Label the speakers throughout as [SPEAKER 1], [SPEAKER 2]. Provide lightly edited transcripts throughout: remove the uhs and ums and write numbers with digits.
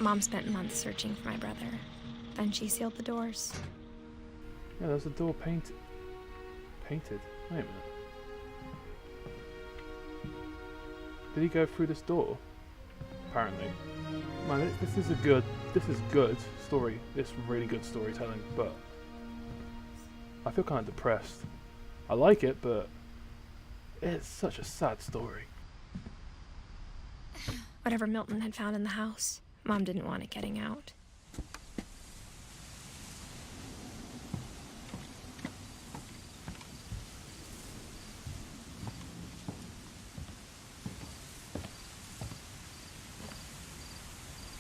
[SPEAKER 1] Mom spent months searching for my brother. Then she sealed the doors.
[SPEAKER 2] Yeah, there's a door painted. Painted? Wait a minute. Did he go through this door? Apparently. Man, this is good story. This really good storytelling, but I feel kind of depressed. I like it, but it's such a sad story.
[SPEAKER 1] Whatever Milton had found in the house, Mom didn't want it getting out.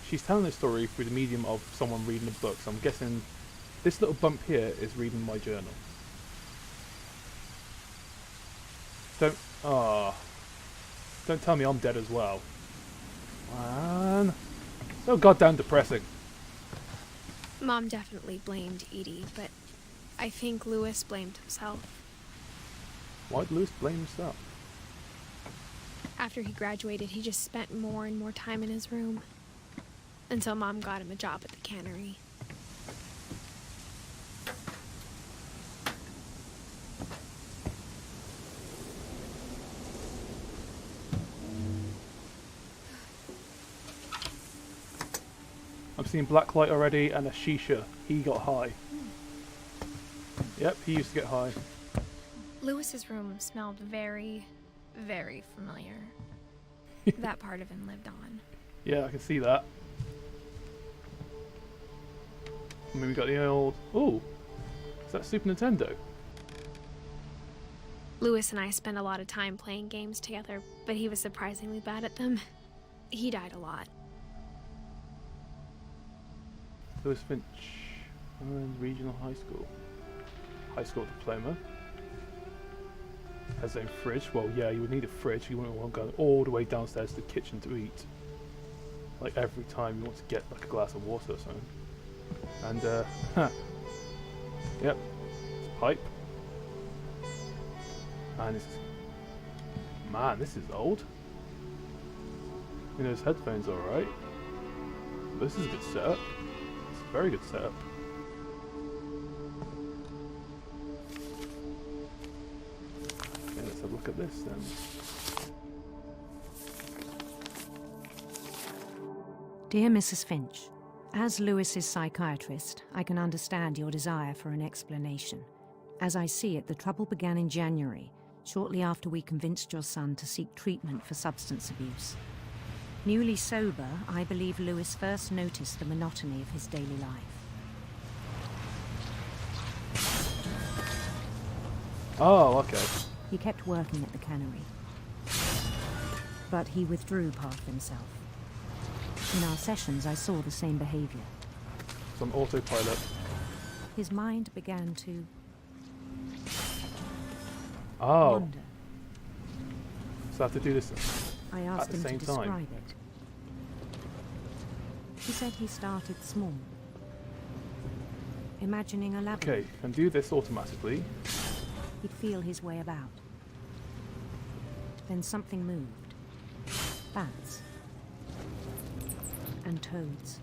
[SPEAKER 2] She's telling this story through the medium of someone reading a book, so I'm guessing this little bump here is reading my journal. Don't tell me I'm dead as well. Man. So goddamn depressing.
[SPEAKER 1] Mom definitely blamed Edie, but I think Louis blamed himself.
[SPEAKER 2] Why'd Louis blame himself?
[SPEAKER 1] After he graduated, he just spent more and more time in his room. Until Mom got him a job at the cannery.
[SPEAKER 2] I'm seeing black light already and a shisha. He got high. Yep, he used to get high.
[SPEAKER 1] Louis's room smelled very, very familiar. That part of him lived on.
[SPEAKER 2] Yeah, I can see that. And then we got the old... Oh! Is that Super Nintendo?
[SPEAKER 1] Louis and I spent a lot of time playing games together, but he was surprisingly bad at them. He died a lot.
[SPEAKER 2] Edith Finch. Regional High School. High school diploma. Has a fridge. Well, yeah, you would need a fridge. You wouldn't want to go all the way downstairs to the kitchen to eat. Like every time you want to get like a glass of water or something. And, yep, it's a pipe. And this is, man, this is old. You know, those headphones are alright. This is a good setup. It's a very good setup. Okay, let's have a look at this then.
[SPEAKER 3] Dear Mrs. Finch, as Louis's psychiatrist, I can understand your desire for an explanation. As I see it, the trouble began in January, shortly after we convinced your son to seek treatment for substance abuse. Newly sober, I believe Louis first noticed the monotony of his daily life.
[SPEAKER 2] Oh, okay.
[SPEAKER 3] He kept working at the cannery, but he withdrew part of himself. In our sessions, I saw the same behavior.
[SPEAKER 2] It's on autopilot.
[SPEAKER 3] His mind began to
[SPEAKER 2] Oh.
[SPEAKER 3] wander.
[SPEAKER 2] So I have to do this
[SPEAKER 3] I
[SPEAKER 2] at
[SPEAKER 3] asked
[SPEAKER 2] the
[SPEAKER 3] him to
[SPEAKER 2] same
[SPEAKER 3] describe
[SPEAKER 2] time.
[SPEAKER 3] it. He said he started small, imagining a labyrinth.
[SPEAKER 2] Okay, can do this automatically.
[SPEAKER 3] He'd feel his way about. Then something moved. Bats. And toads.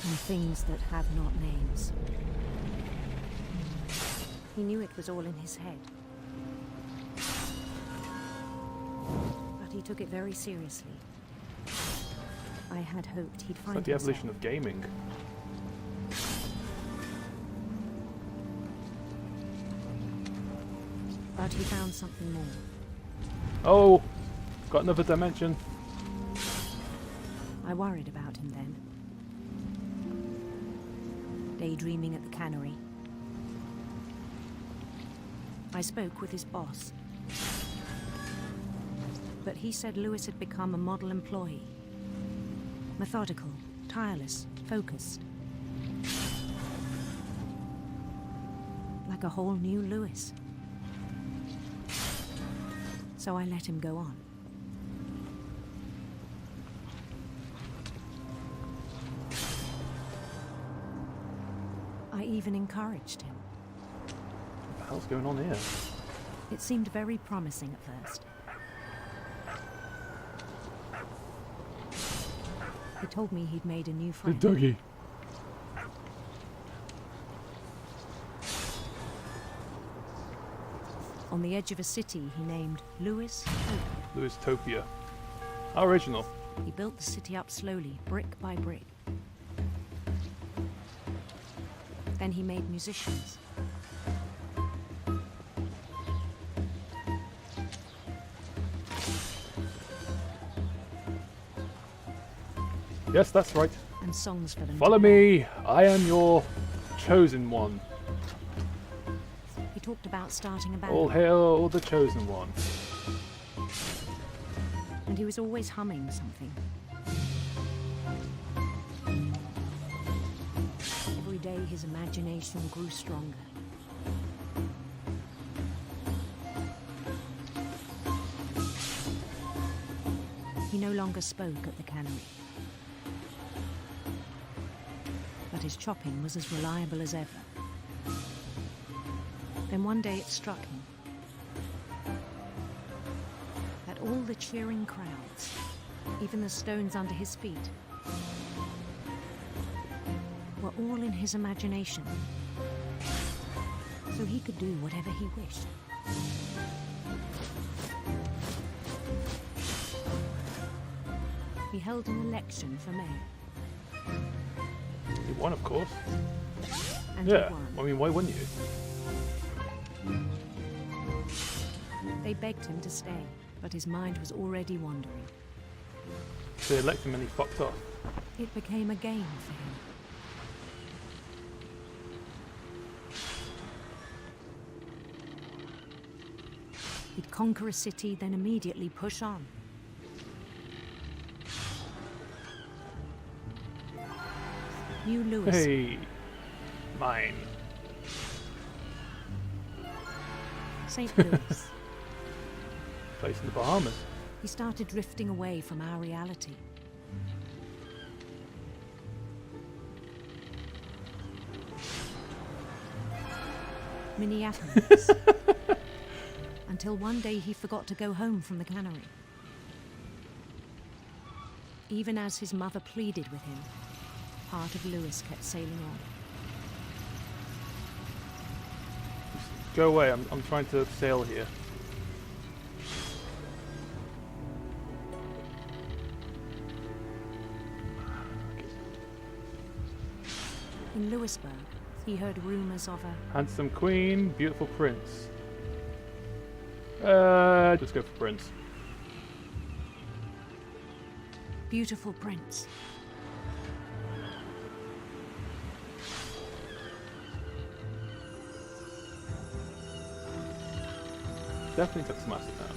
[SPEAKER 3] And things that have not names. He knew it was all in his head. But he took it very seriously. I had hoped he'd
[SPEAKER 2] It's
[SPEAKER 3] find
[SPEAKER 2] like the
[SPEAKER 3] himself.
[SPEAKER 2] evolution of gaming.
[SPEAKER 3] But he found something more.
[SPEAKER 2] Oh! Got another dimension.
[SPEAKER 3] I worried about him then. Daydreaming at the cannery. I spoke with his boss. But he said Louis had become a model employee. Methodical, tireless, focused. Like a whole new Louis. So I let him go on. I even encouraged him.
[SPEAKER 2] What the hell's going on here?
[SPEAKER 3] It seemed very promising at first. He told me he'd made a new
[SPEAKER 2] The
[SPEAKER 3] friend.
[SPEAKER 2] doggy.
[SPEAKER 3] On the edge of a city he named Lewis.
[SPEAKER 2] Lewistopia. How original.
[SPEAKER 3] He built the city up slowly, brick by brick. Then he made musicians.
[SPEAKER 2] Yes, that's right.
[SPEAKER 3] And songs for them.
[SPEAKER 2] Follow me. I am your chosen one.
[SPEAKER 3] He talked about starting a band.
[SPEAKER 2] All hail the chosen one.
[SPEAKER 3] And he was always humming something. Every day his imagination grew stronger. He no longer spoke at the cannery. But his chopping was as reliable as ever. Then one day it struck him that all the cheering crowds, even the stones under his feet, were all in his imagination, so he could do whatever he wished. He held an election for mayor.
[SPEAKER 2] You won, of course.
[SPEAKER 3] And
[SPEAKER 2] Yeah.
[SPEAKER 3] he won.
[SPEAKER 2] I mean, why wouldn't you?
[SPEAKER 3] They begged him to stay, but his mind was already wandering.
[SPEAKER 2] They elected him and he fucked off.
[SPEAKER 3] It became a game for him. He'd conquer a city, then immediately push on. New Lewis.
[SPEAKER 2] Hey. Mine.
[SPEAKER 3] St. Louis.
[SPEAKER 2] Place in the Bahamas.
[SPEAKER 3] He started drifting away from our reality. Minneapolis. Until one day he forgot to go home from the cannery. Even as his mother pleaded with him, part of Lewis kept sailing on.
[SPEAKER 2] Go away, I'm trying to sail here.
[SPEAKER 3] In Lewisburg, he heard rumors of a
[SPEAKER 2] Handsome queen, beautiful prince. Let's go for prince.
[SPEAKER 3] beautiful prince.
[SPEAKER 2] Definitely took some acid now.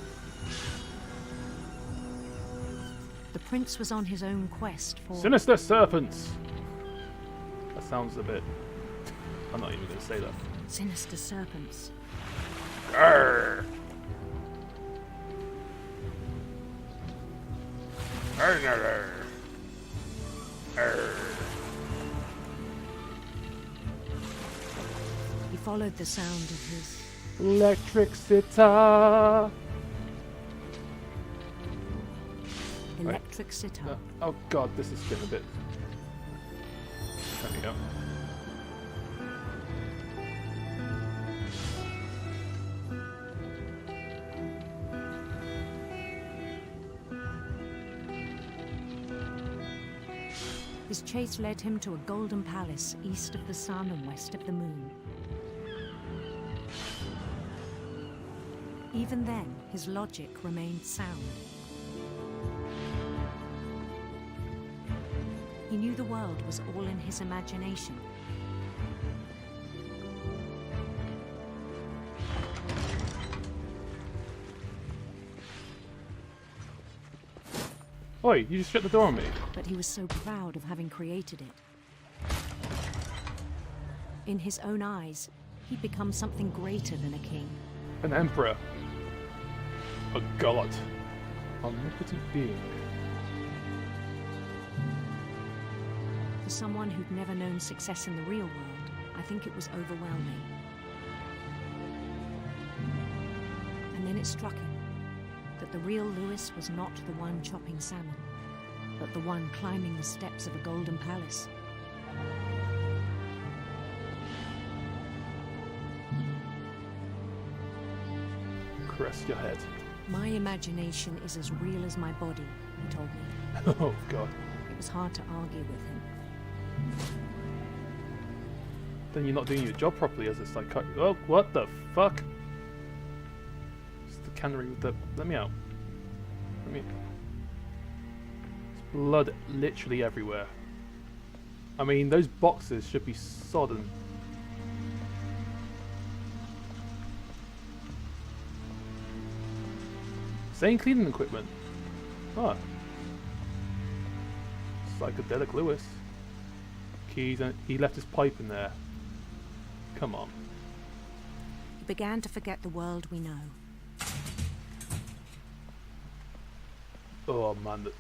[SPEAKER 3] The prince was on his own quest for...
[SPEAKER 2] Sinister serpents! That sounds a bit... I'm not even going to say that.
[SPEAKER 3] Sinister serpents.
[SPEAKER 2] Grrr. Grrr, grrr, grrr.
[SPEAKER 3] He followed the sound of his...
[SPEAKER 2] Electric sitar.
[SPEAKER 3] electric sitar.
[SPEAKER 2] Oh god, this is getting a bit... There we go.
[SPEAKER 3] His chase led him to a golden palace east of the sun and west of the moon. Even then, his logic remained sound. He knew the world was all in his imagination.
[SPEAKER 2] Oi, you just shut the door on me.
[SPEAKER 3] But he was so proud of having created it. In his own eyes, he'd become something greater than a king.
[SPEAKER 2] An emperor. A god. Omnipotent being.
[SPEAKER 3] For someone who'd never known success in the real world, I think it was overwhelming. And then it struck him that the real Lewis was not the one chopping salmon. but the one climbing the steps of a golden palace.
[SPEAKER 2] Caress your head.
[SPEAKER 3] My imagination is as real as my body, he told me.
[SPEAKER 2] Oh, God.
[SPEAKER 3] It was hard to argue with him.
[SPEAKER 2] Then you're not doing your job properly as a psychiatrist. Oh, what the fuck? It's the cannery with the... Let me out. Let me... There's blood literally everywhere. I mean, those boxes should be sodden. Same cleaning equipment. Oh. Psychedelic Lewis. Keys, and he left his pipe in there. Come on.
[SPEAKER 3] He began to forget the world we know.
[SPEAKER 2] Oh man, the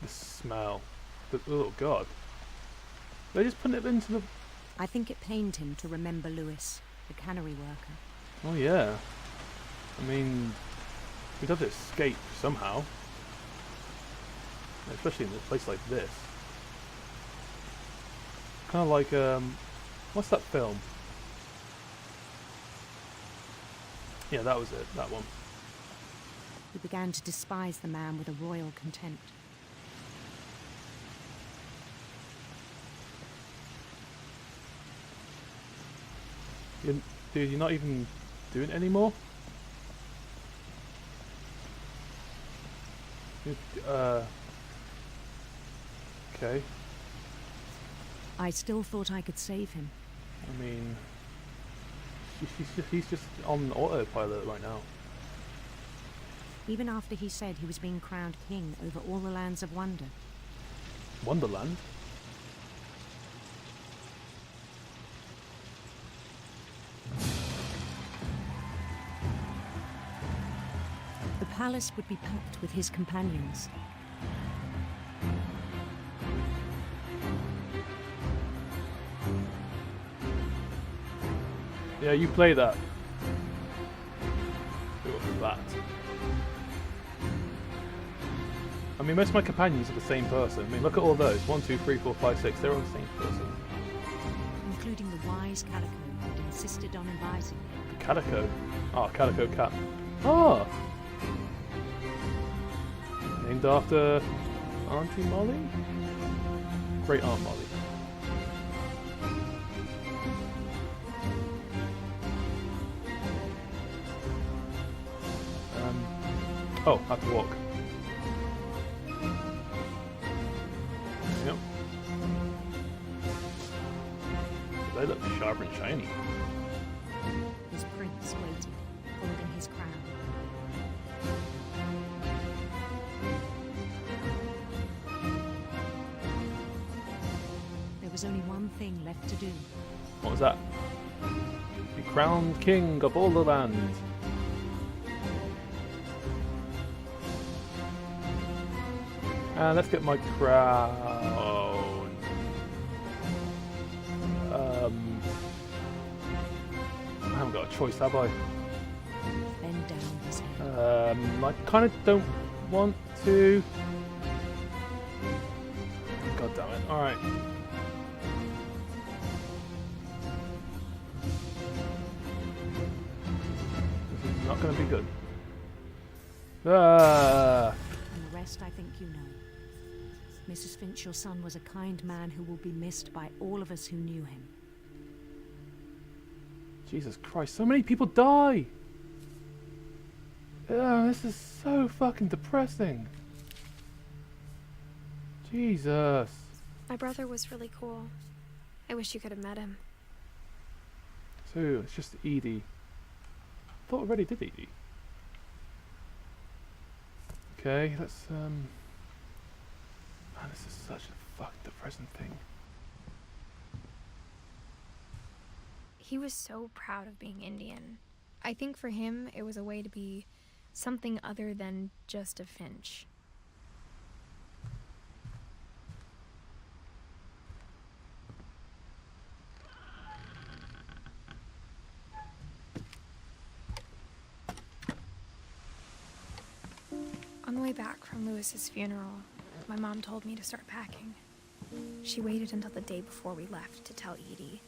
[SPEAKER 2] smell. Oh god. They're just putting it into the...
[SPEAKER 3] I think it pained him to remember Lewis, the cannery worker.
[SPEAKER 2] Oh yeah. I mean, we'd have to escape somehow. Especially in a place like this. Kind of like, what's that film? Yeah, that was it, that one.
[SPEAKER 3] He began to despise the man with a royal contempt.
[SPEAKER 2] Dude, you're not even doing it anymore? Okay.
[SPEAKER 3] I still thought I could save him.
[SPEAKER 2] I mean, he's just on autopilot right now.
[SPEAKER 3] Even after he said he was being crowned king over all the lands of wonder.
[SPEAKER 2] Wonderland?
[SPEAKER 3] The palace would be packed with his companions.
[SPEAKER 2] Yeah, you play that. Look at that. I mean, most of my companions are the same person. I mean, look at all those. 1, 2, 3, 4, 5, 6. They're all the same person.
[SPEAKER 3] Including the wise Calico who'd insisted on advising me.
[SPEAKER 2] Calico. Ah, Calico Cat. Ah! Named after Auntie Molly? Great Aunt Molly. Oh, I have to walk. Yep. They look sharp and shiny.
[SPEAKER 3] His prince waited, holding his crown. There was only one thing left to do.
[SPEAKER 2] What was that? Be crowned king of all the land. And let's get my crown. I haven't got a choice, have I?
[SPEAKER 3] Bend down his head.
[SPEAKER 2] I kind of don't want to. God damn it! All right. This is not going to be good. Ah.
[SPEAKER 3] And the rest I think you know. Mrs. Finch, your son was a kind man who will be missed by all of us who knew him.
[SPEAKER 2] Jesus Christ, so many people die! This is so fucking depressing. Jesus.
[SPEAKER 1] My brother was really cool. I wish you could have met him.
[SPEAKER 2] So, it's just Edie. I thought I already did Edie. Okay, let's, Man, this is such a fucking depressing thing.
[SPEAKER 1] He was so proud of being Indian. I think for him, it was a way to be something other than just a Finch. On the way back from Lewis's funeral, my mom told me to start packing. She waited until the day before we left to tell Edie.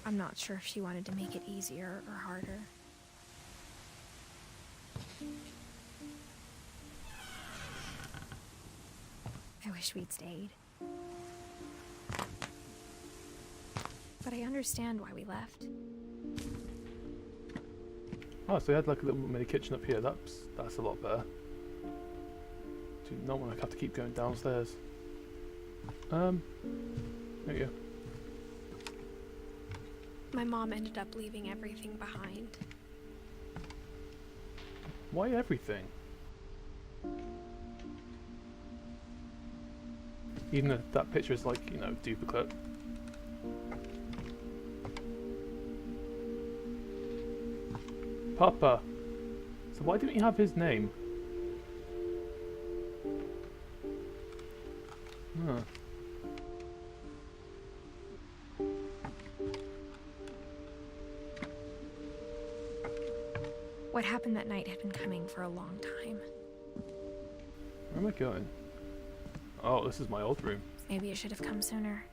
[SPEAKER 1] I'm not sure if she wanted to make it easier or harder. I wish we'd stayed. But I understand why we left.
[SPEAKER 2] Oh, so you had like a little mini kitchen up here. That's a lot better. Do not want to have to keep going downstairs. There you go.
[SPEAKER 1] My mom ended up leaving everything behind.
[SPEAKER 2] Why everything? Even if that picture is like, you know, duplicate. Papa. So why didn't you have his name? Huh.
[SPEAKER 1] What happened that night had been coming for a long time.
[SPEAKER 2] Where am I going? Oh, this is my old room.
[SPEAKER 1] Maybe it should have come sooner.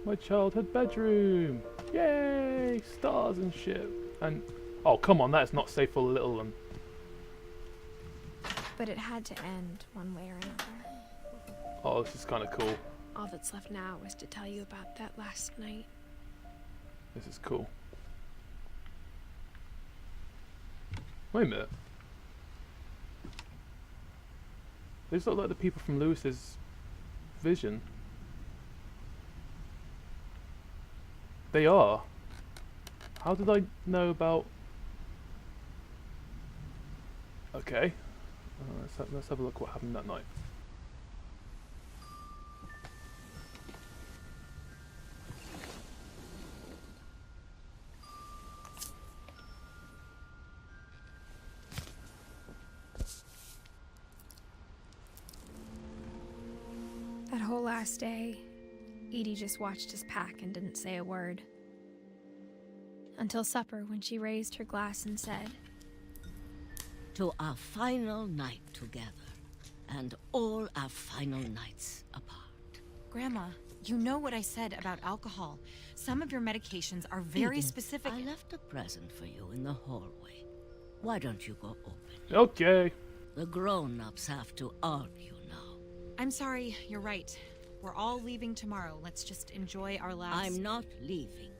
[SPEAKER 2] My childhood bedroom! Yay! Stars and shit. And oh, come on, that's not safe for a little one.
[SPEAKER 1] But it had to end one way or another.
[SPEAKER 2] Oh, this is kind of cool.
[SPEAKER 1] All that's left now is to tell you about that last night.
[SPEAKER 2] This is cool. Wait a minute. These look like the people from Lewis's vision. They are. How did I know about... Okay. Let's have a look what happened that night.
[SPEAKER 1] That whole last day, Edie just watched us pack and didn't say a word. Until supper, when she raised her glass and said,
[SPEAKER 4] "To our final night together, and all our final nights apart."
[SPEAKER 5] Grandma, you know what I said about alcohol. Some of your medications are very
[SPEAKER 4] Edith,
[SPEAKER 5] specific.
[SPEAKER 4] I left a present for you in the hallway. Why don't you go open?
[SPEAKER 2] Okay.
[SPEAKER 4] The grown-ups have to argue now.
[SPEAKER 5] I'm sorry, you're right. We're all leaving tomorrow. Let's just enjoy our last...
[SPEAKER 4] I'm not leaving.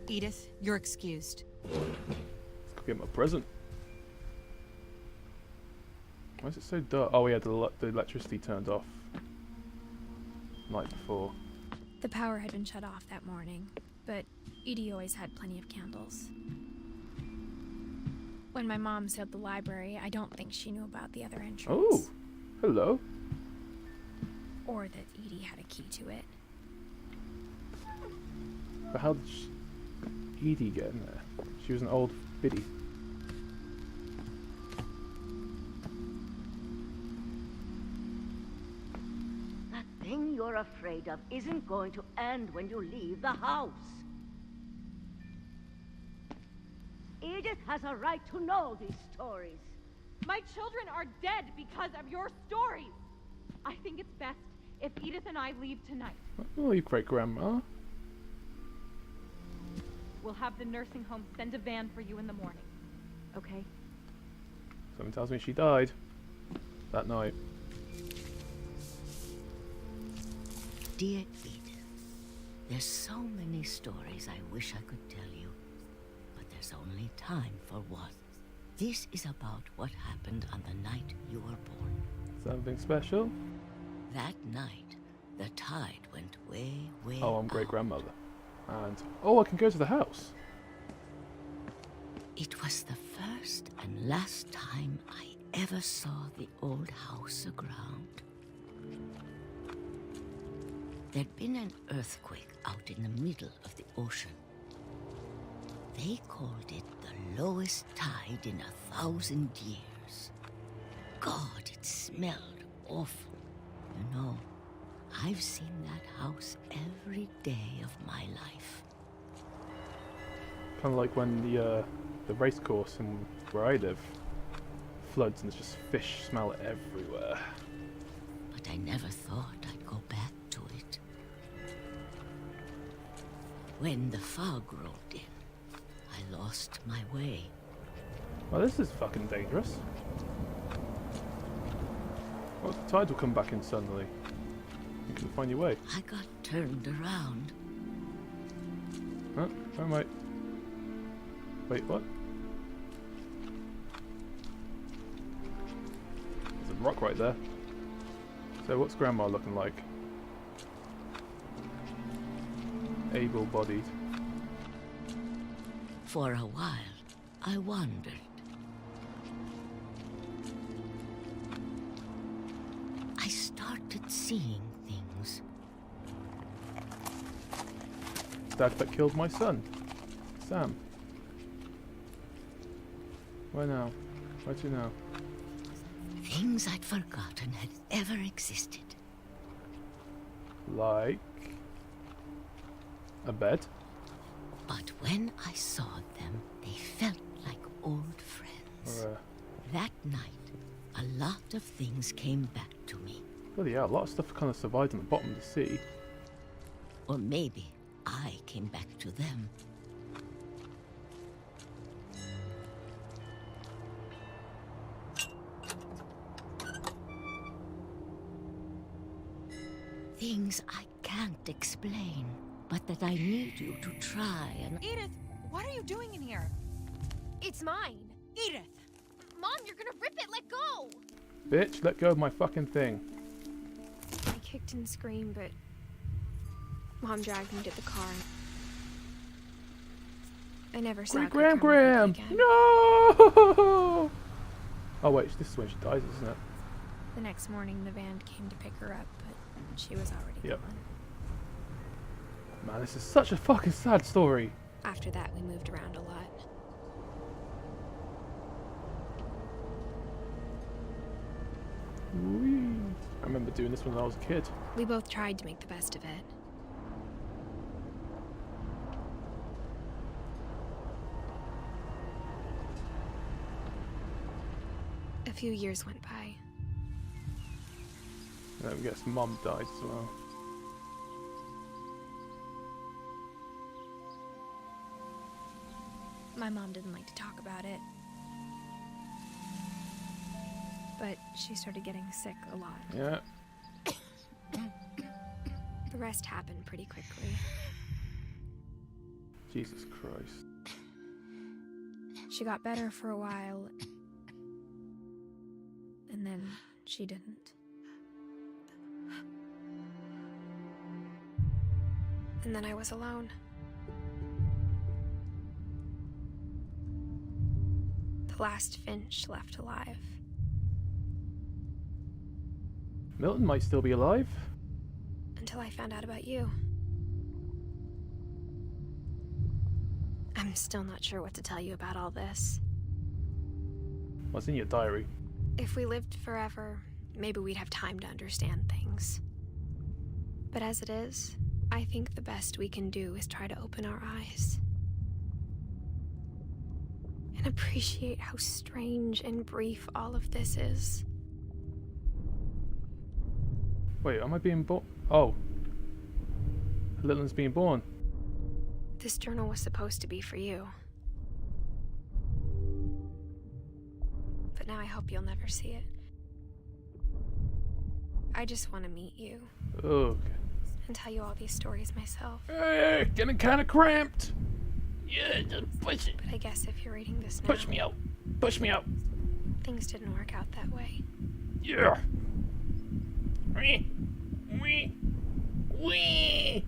[SPEAKER 5] Edith, you're excused.
[SPEAKER 2] Let's go get my present. Why is it so dark? Oh yeah, the electricity turned off night before.
[SPEAKER 1] the power had been shut off that morning, but Edie always had plenty of candles. When my mom sealed the library, I don't think she knew about the other entrance.
[SPEAKER 2] Oh, hello.
[SPEAKER 1] Or that Edie had a key to it.
[SPEAKER 2] But how did Edie get in there? She was an old biddy.
[SPEAKER 4] That thing you're afraid of isn't going to end when you leave the house. Edith has a right to know these stories.
[SPEAKER 6] My children are dead because of your stories. I think it's best if Edith and I leave tonight.
[SPEAKER 2] Oh, you great grandma.
[SPEAKER 6] We'll have the nursing home send a van for you in the morning. Okay?
[SPEAKER 2] Something tells me she died that night.
[SPEAKER 4] Dear Edith, there's so many stories I wish I could tell you, but there's only time for one. This is about what happened on the night you were born.
[SPEAKER 2] Something special?
[SPEAKER 4] That night, the tide went way, way
[SPEAKER 2] Oh, I'm great
[SPEAKER 4] out.
[SPEAKER 2] grandmother. And oh, I can go to the house.
[SPEAKER 4] It was the first and last time I ever saw the old house aground. There'd been an earthquake out in the middle of the ocean. They called it the lowest tide in 1,000 years. God, it smelled awful. You know, I've seen that house every day of my life.
[SPEAKER 2] Kind of like when the race course in where I live floods and there's just fish smell everywhere.
[SPEAKER 4] But I never thought I'd go back to it. When the fog rolled in, I lost my way.
[SPEAKER 2] Well, this is fucking dangerous. Well, the tide will come back in suddenly. You can find your way.
[SPEAKER 4] I got turned around.
[SPEAKER 2] Huh? Oh, wait. Wait, what? There's a rock right there. So what's Grandma looking like? Able-bodied.
[SPEAKER 4] For a while, I wandered. I started seeing things.
[SPEAKER 2] Dad that killed my son. Sam. Where now? Where to now?
[SPEAKER 4] Things I'd forgotten had ever existed.
[SPEAKER 2] Like... a bed?
[SPEAKER 4] But when I saw them, they felt like old friends.
[SPEAKER 2] Or
[SPEAKER 4] That night, a lot of things came back to me.
[SPEAKER 2] bloody hell, a lot of stuff kind of survived on the bottom of the sea.
[SPEAKER 4] Or maybe I came back to them. Things I can't explain, but that I need you to try and...
[SPEAKER 5] Edith, what are you doing in here?
[SPEAKER 1] It's mine.
[SPEAKER 5] Edith!
[SPEAKER 1] Mom, you're gonna rip it. Let go.
[SPEAKER 2] Bitch, let go of my fucking thing.
[SPEAKER 1] I kicked and screamed, but Mom dragged me to the car. I never saw
[SPEAKER 2] Graham,
[SPEAKER 1] Graham
[SPEAKER 2] Graham!
[SPEAKER 1] again.
[SPEAKER 2] No! Oh wait, this is when she dies, isn't it?
[SPEAKER 1] The next morning, the van came to pick her up, but she was already
[SPEAKER 2] Yep.
[SPEAKER 1] gone.
[SPEAKER 2] Man, this is such a fucking sad story.
[SPEAKER 1] After that, we moved around a lot.
[SPEAKER 2] Whee. I remember doing this when I was a kid.
[SPEAKER 1] We both tried to make the best of it. A few years went by.
[SPEAKER 2] And then I guess Mum died as well.
[SPEAKER 1] My mom didn't like to talk about it. But she started getting sick a lot.
[SPEAKER 2] Yeah.
[SPEAKER 1] The rest happened pretty quickly.
[SPEAKER 2] Jesus Christ.
[SPEAKER 1] She got better for a while, and then she didn't. And then I was alone. The last Finch left alive.
[SPEAKER 2] Milton might still be alive.
[SPEAKER 1] Until I found out about you. I'm still not sure what to tell you about all this.
[SPEAKER 2] What's in your diary?
[SPEAKER 1] If we lived forever, maybe we'd have time to understand things. But as it is, I think the best we can do is try to open our eyes. And appreciate how strange and brief all of this is.
[SPEAKER 2] Wait, am I being born? Oh. Littleton's being born.
[SPEAKER 1] This journal was supposed to be for you. But now I hope you'll never see it. I just want to meet you
[SPEAKER 2] Ugh.
[SPEAKER 1] and tell you all these stories myself.
[SPEAKER 2] Hey, getting kind of cramped. Yeah, just push it.
[SPEAKER 1] But I guess if you're reading this now,
[SPEAKER 2] Push me out. Push me out.
[SPEAKER 1] things didn't work out that way.
[SPEAKER 2] Yeah. Wee. Wee. Wee.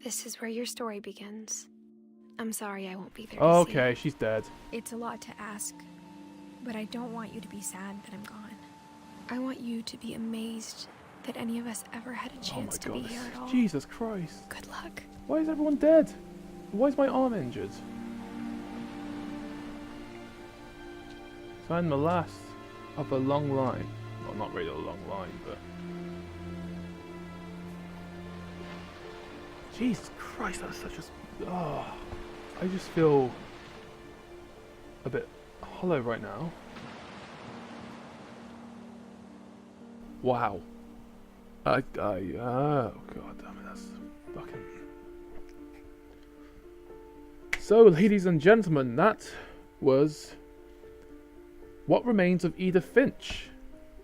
[SPEAKER 1] This is where your story begins. I'm sorry I won't be there to see
[SPEAKER 2] Okay,
[SPEAKER 1] it.
[SPEAKER 2] she's dead.
[SPEAKER 1] It's a lot to ask, but I don't want you to be sad that I'm gone. I want you to be amazed that any of us ever had a
[SPEAKER 2] Oh my
[SPEAKER 1] chance to be
[SPEAKER 2] god.
[SPEAKER 1] here at all.
[SPEAKER 2] Jesus Christ.
[SPEAKER 1] Good luck.
[SPEAKER 2] Why is everyone dead? Why is my arm injured? So I'm the last of a long line. Well, not really a long line, but... Jesus Christ, that's such a... Oh, I just feel a bit hollow right now. Wow. Oh god damn it, that's fucking... So, ladies and gentlemen, that was What Remains of Edith Finch.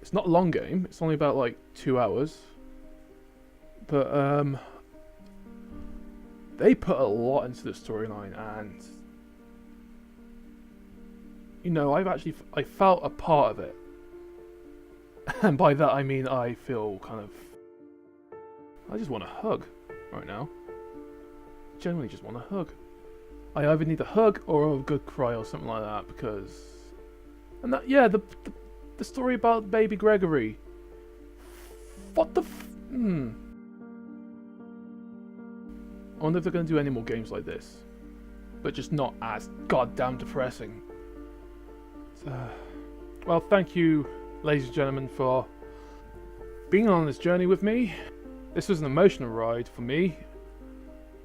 [SPEAKER 2] It's not a long game, it's only about like 2 hours. But they put a lot into the storyline, and you know, I felt a part of it. And by that I mean I feel kind of, I just want a hug right now. Generally just want a hug. I either need a hug or a good cry or something like that, because... And that, yeah, the story about baby Gregory. What the I wonder if they're going to do any more games like this. But just not as goddamn depressing. So, well, thank you, ladies and gentlemen, for being on this journey with me. This was an emotional ride for me.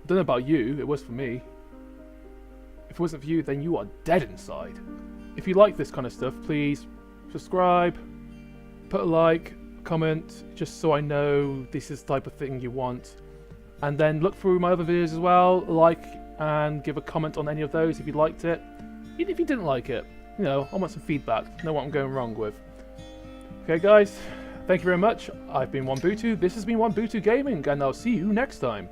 [SPEAKER 2] I don't know about you, it was for me. If it wasn't for you, then you are dead inside. If you like this kind of stuff, please subscribe, put a like, comment, just so I know this is the type of thing you want. And then look through my other videos as well, like and give a comment on any of those if you liked it. Even if you didn't like it, you know, I want some feedback, know what I'm going wrong with. Okay guys, thank you very much. I've been One Butu, this has been One Butu Gaming, and I'll see you next time.